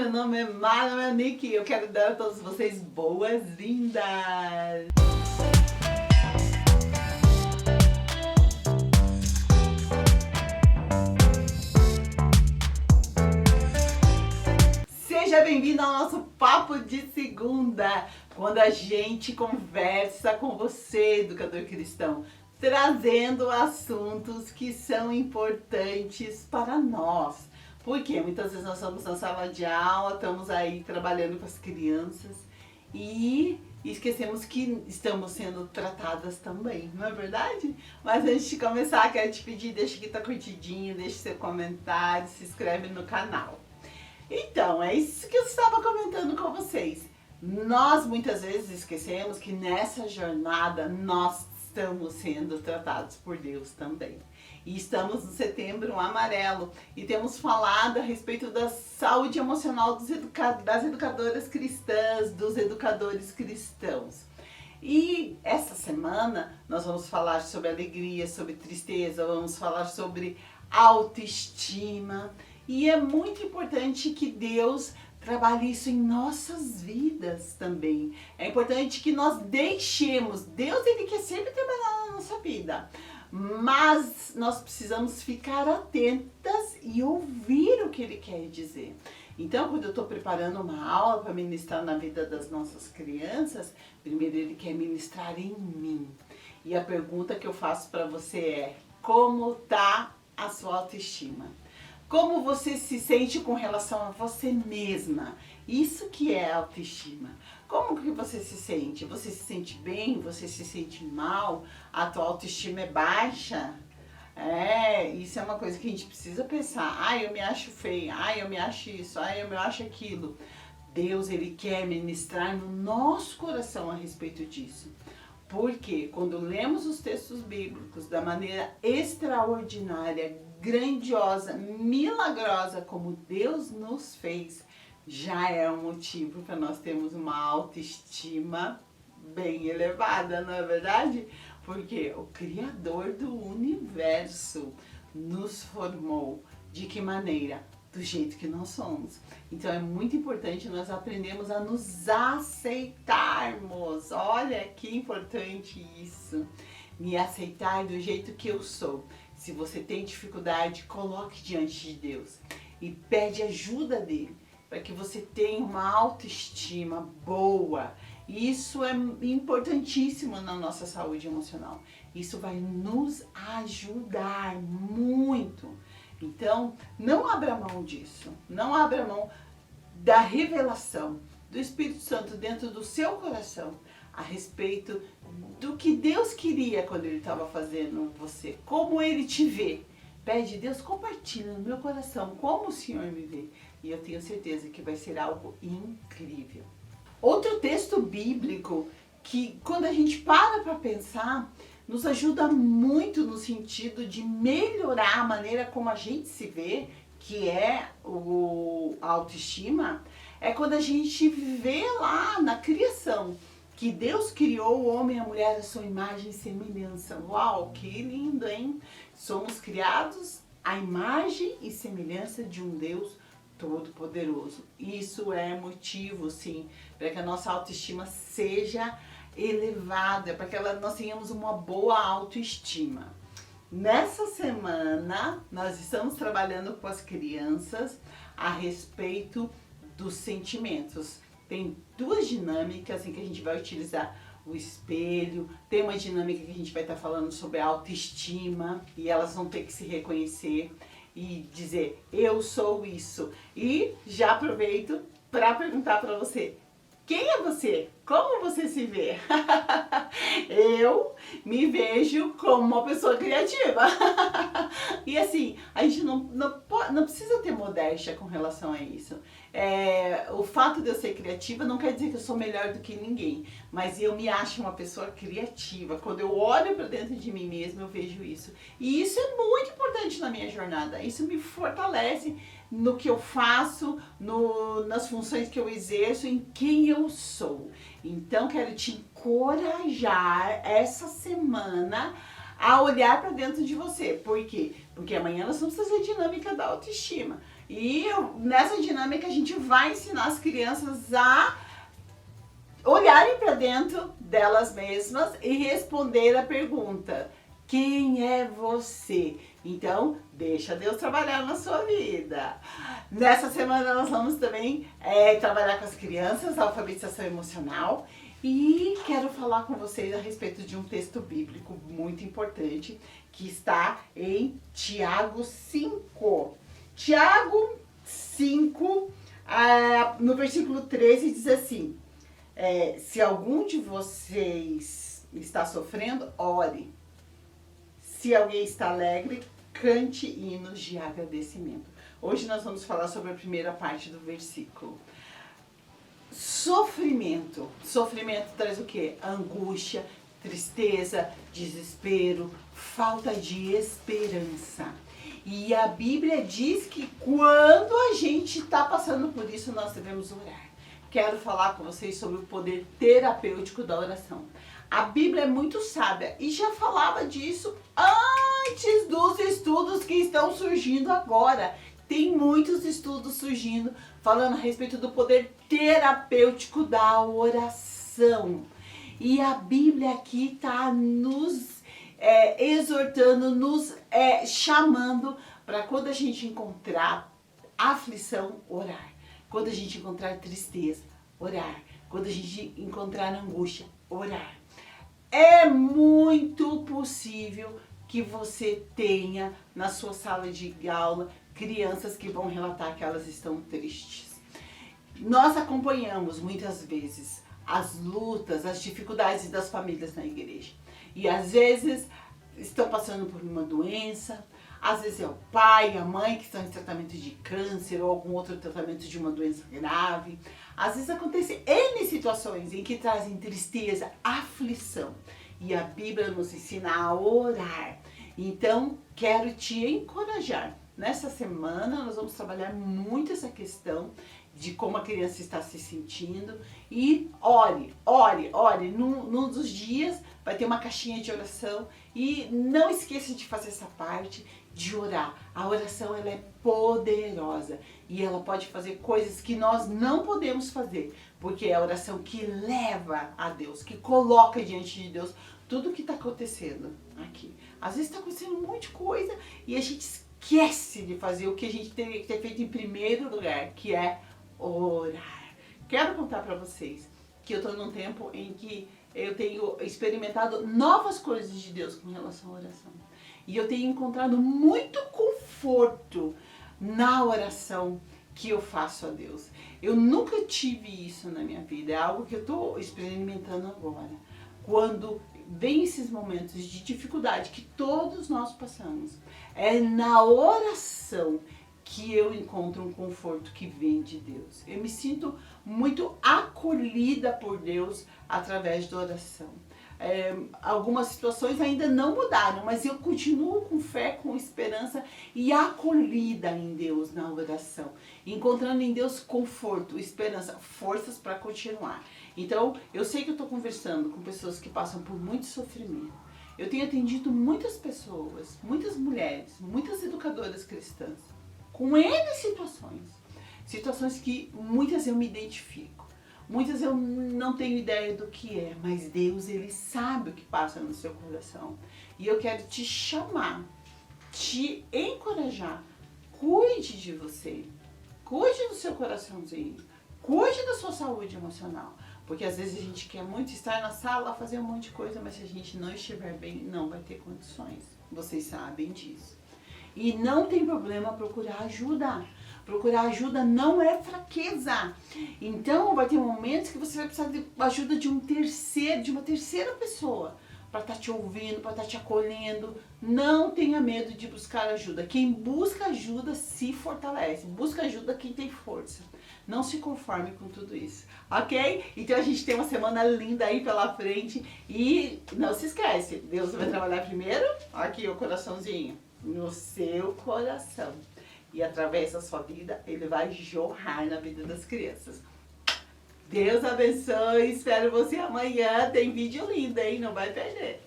meu nome é Mara Nick e eu quero dar a todos vocês boas-vindas! Seja bem-vindo ao nosso Papo de Segunda, quando a gente conversa com você, educador cristão, trazendo assuntos que são importantes para nós. Porque muitas vezes nós estamos na sala de aula, estamos aí trabalhando com as crianças e esquecemos que estamos sendo tratadas também, não é verdade? Mas antes de começar, quero te pedir, deixa aqui tua curtidinha, deixa seu comentário, se inscreve no canal. Então, é isso que eu estava comentando com vocês. Nós muitas vezes esquecemos que nessa jornada nós estamos sendo tratados por Deus também. E estamos no Setembro Amarelo e temos falado a respeito da saúde emocional das educadoras cristãs, dos educadores cristãos. E essa semana nós vamos falar sobre alegria, sobre tristeza, vamos falar sobre autoestima. E é muito importante que Deus trabalhe isso em nossas vidas também. É importante que nós deixemos. Deus, Ele quer sempre trabalhar na nossa vida. Mas nós precisamos ficar atentas e ouvir o que Ele quer dizer. Então, quando eu estou preparando uma aula para ministrar na vida das nossas crianças, primeiro Ele quer ministrar em mim. E a pergunta que eu faço para você é: como está a sua autoestima? Como você se sente com relação a você mesma? Isso que é autoestima. Como que você se sente? Você se sente bem? Você se sente mal? A tua autoestima é baixa? Isso é uma coisa que a gente precisa pensar. Eu me acho feia. Eu me acho isso. Eu me acho aquilo. Deus, Ele quer ministrar no nosso coração a respeito disso. Porque quando lemos os textos bíblicos da maneira extraordinária, grandiosa, milagrosa como Deus nos fez, já é um motivo para nós termos uma autoestima bem elevada, não é verdade? Porque o Criador do universo nos formou. De que maneira? Do jeito que nós somos. Então é muito importante nós aprendermos a nos aceitarmos. Olha que importante isso. Me aceitar do jeito que eu sou. Se você tem dificuldade, coloque diante de Deus e pede ajuda dele para que você tenha uma autoestima boa. Isso é importantíssimo na nossa saúde emocional. Isso vai nos ajudar muito. Então, não abra mão disso. Não abra mão da revelação do Espírito Santo dentro do seu coração a respeito do que Deus queria quando Ele estava fazendo você, como Ele te vê. Pede, Deus, compartilha no meu coração como o Senhor me vê. E eu tenho certeza que vai ser algo incrível. Outro texto bíblico que, quando a gente para pensar, nos ajuda muito no sentido de melhorar a maneira como a gente se vê, que é a autoestima, é quando a gente vê lá na criação que Deus criou o homem e a mulher à sua imagem e semelhança. Uau, que lindo, hein? Somos criados à imagem e semelhança de um Deus Todo-Poderoso. Isso é motivo, sim, para que a nossa autoestima seja elevada, para que nós tenhamos uma boa autoestima. Nessa semana, nós estamos trabalhando com as crianças a respeito dos sentimentos. Tem duas dinâmicas em que a gente vai utilizar o espelho, tem uma dinâmica que a gente vai estar falando sobre a autoestima e elas vão ter que se reconhecer e dizer, eu sou isso. E já aproveito para perguntar para você, quem é você? Como você se vê? Eu me vejo como uma pessoa criativa. E assim, a gente não precisa ter modéstia com relação a isso. O fato de eu ser criativa não quer dizer que eu sou melhor do que ninguém. Mas eu me acho uma pessoa criativa. Quando eu olho para dentro de mim mesma, eu vejo isso. E isso é muito importante na minha jornada. Isso me fortalece no que eu faço, nas funções que eu exerço, em quem eu sou. Então, quero te encorajar essa semana a olhar para dentro de você. Por quê? Porque amanhã nós vamos fazer a dinâmica da autoestima. E nessa dinâmica a gente vai ensinar as crianças a olharem para dentro delas mesmas e responder a pergunta: quem é você? Então, deixa Deus trabalhar na sua vida. Nessa semana nós vamos também trabalhar com as crianças, a alfabetização emocional. E quero falar com vocês a respeito de um texto bíblico muito importante que está em Tiago 5. Tiago 5, no versículo 13, diz assim: se algum de vocês está sofrendo, ore. Se alguém está alegre, cante hinos de agradecimento. Hoje nós vamos falar sobre a primeira parte do versículo. Sofrimento. Sofrimento traz o quê? Angústia, tristeza, desespero, falta de esperança. E a Bíblia diz que quando a gente está passando por isso, nós devemos orar. Quero falar com vocês sobre o poder terapêutico da oração. A Bíblia é muito sábia e já falava disso antes dos estudos que estão surgindo agora. Tem muitos estudos surgindo falando a respeito do poder terapêutico da oração. E a Bíblia aqui está nos exortando, nos chamando para quando a gente encontrar aflição, orar. Quando a gente encontrar tristeza, orar. Quando a gente encontrar angústia, orar. É muito possível que você tenha na sua sala de aula crianças que vão relatar que elas estão tristes. Nós acompanhamos muitas vezes as lutas, as dificuldades das famílias na igreja. E às vezes estão passando por uma doença, às vezes é o pai, a mãe que estão em tratamento de câncer ou algum outro tratamento de uma doença grave. Às vezes acontecem N situações em que trazem tristeza, aflição. E a Bíblia nos ensina a orar. Então, quero te encorajar. Nessa semana nós vamos trabalhar muito essa questão de como a criança está se sentindo. E ore. Num dos dias vai ter uma caixinha de oração. E não esqueça de fazer essa parte de orar. A oração ela é poderosa e ela pode fazer coisas que nós não podemos fazer, porque é a oração que leva a Deus, que coloca diante de Deus tudo o que está acontecendo aqui. Às vezes está acontecendo um monte de coisa e a gente esquece de fazer o que a gente teria que ter feito em primeiro lugar, que é orar. Quero contar para vocês que eu estou num tempo em que eu tenho experimentado novas coisas de Deus com relação à oração. E eu tenho encontrado muito conforto na oração que eu faço a Deus. Eu nunca tive isso na minha vida, é algo que eu estou experimentando agora. Quando vem esses momentos de dificuldade que todos nós passamos, é na oração que eu encontro um conforto que vem de Deus. Eu me sinto muito acolhida por Deus através da oração. Algumas situações ainda não mudaram, mas eu continuo com fé, com esperança e acolhida em Deus na oração, encontrando em Deus conforto, esperança, forças para continuar. Então, eu sei que eu estou conversando com pessoas que passam por muito sofrimento. Eu tenho atendido muitas pessoas, muitas mulheres, muitas educadoras cristãs, com N situações que muitas eu me identifico. Muitas eu não tenho ideia do que é, mas Deus, Ele sabe o que passa no seu coração. E eu quero te chamar, te encorajar. Cuide de você, cuide do seu coraçãozinho, cuide da sua saúde emocional. Porque às vezes a gente quer muito estar na sala, fazer um monte de coisa, mas se a gente não estiver bem, não vai ter condições. Vocês sabem disso. E não tem problema procurar ajuda. Procurar ajuda não é fraqueza. Então vai ter momentos que você vai precisar de ajuda de uma terceira pessoa para estar te ouvindo, para estar te acolhendo. Não tenha medo de buscar ajuda. Quem busca ajuda se fortalece. Busca ajuda quem tem força. Não se conforme com tudo isso, ok? Então a gente tem uma semana linda aí pela frente e não se esquece, Deus vai trabalhar primeiro, aqui o coraçãozinho, no seu coração. E através da sua vida, Ele vai jorrar na vida das crianças. Deus abençoe, espero você amanhã, tem vídeo lindo, hein? Não vai perder.